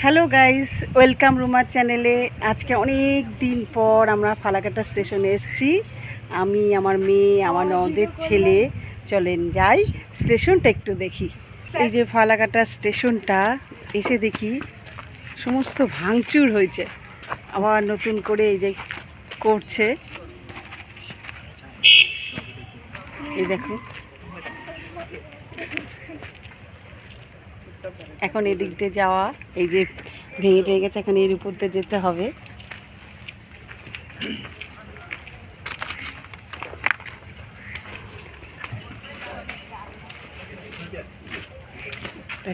Hello guys, welcome রুমার চ্যানেলে। আজকে অনেক দিন পর আমরা ফালাকাটা স্টেশনে এসেছি। আমি, আমার মেয়ে, আমার ননদের ছেলে। চলেন যাই, স্টেশনটা একটু দেখি। এই যে ফালাকাটা স্টেশনটা, এসে দেখি সমস্ত ভাঙচুর হয়েছে, আবার নতুন করে এই যে করছে। এই দেখো, এখন এদিক দিয়ে যাওয়া, এই যে ভেঙে টেঙে গেছে, এখন এর উপর দিয়ে যেতে হবে।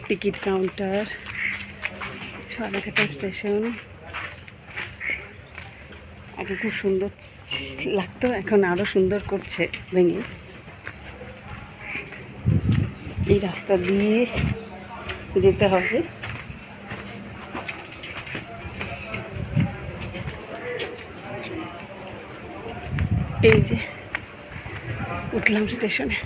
Ticket counter, Falakata station. আগে খুব সুন্দর লাগতো, এখন আরো সুন্দর করছে ভেঙে। এই রাস্তা দিয়ে যেতে হবে। এই যে উঠলাম স্টেশনে।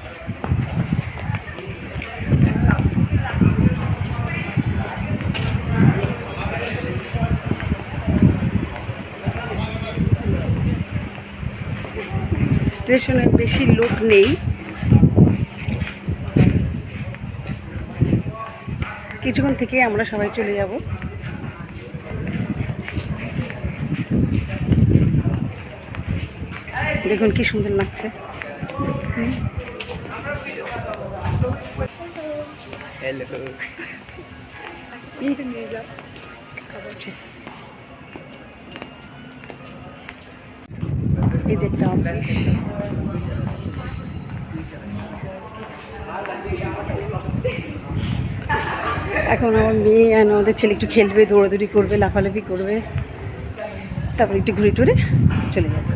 স্টেশনে বেশি লোক নেই, কিছুক্ষণ থেকে আমরা সবাই চলে যাব। দেখুন কি সুন্দর লাগছে। এই যে একটা এখন আমার মেয়ে আর আমাদের ছেলে একটু খেলবে, দৌড়াদৌড়ি করবে, লাফালাফি করবে, তারপর একটু ঘুরে টুরে চলে যাবে।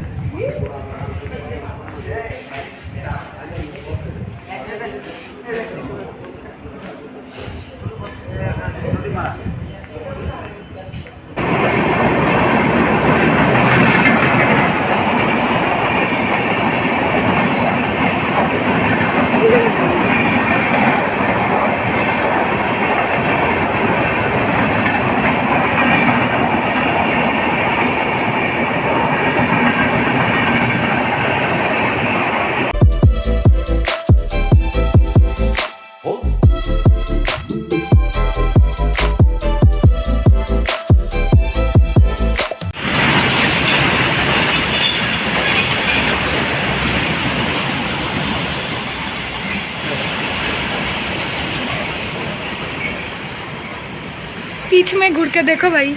पीछ में घुर के देखो भाई।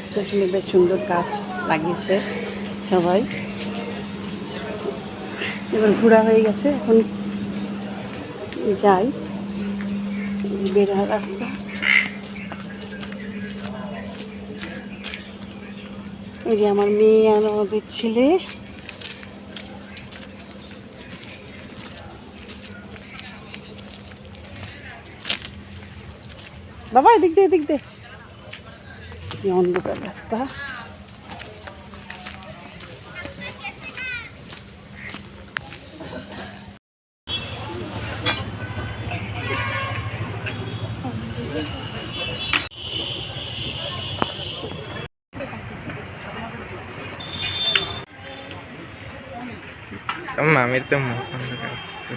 স্টেশনে বেশ সুন্দর কাজ লাগিয়েছে সবাই। এবার ঘোরা হয়ে গেছে, এখন যাই বের হওয়ার রাস্তা। এই যে আমার মেয়ে আর আমাদের ছেলে। বাবা এদিক দে, এদিক দে, কি অন্ধকার রাস্তা। মামির তো মুখ অন্ধ আসছে।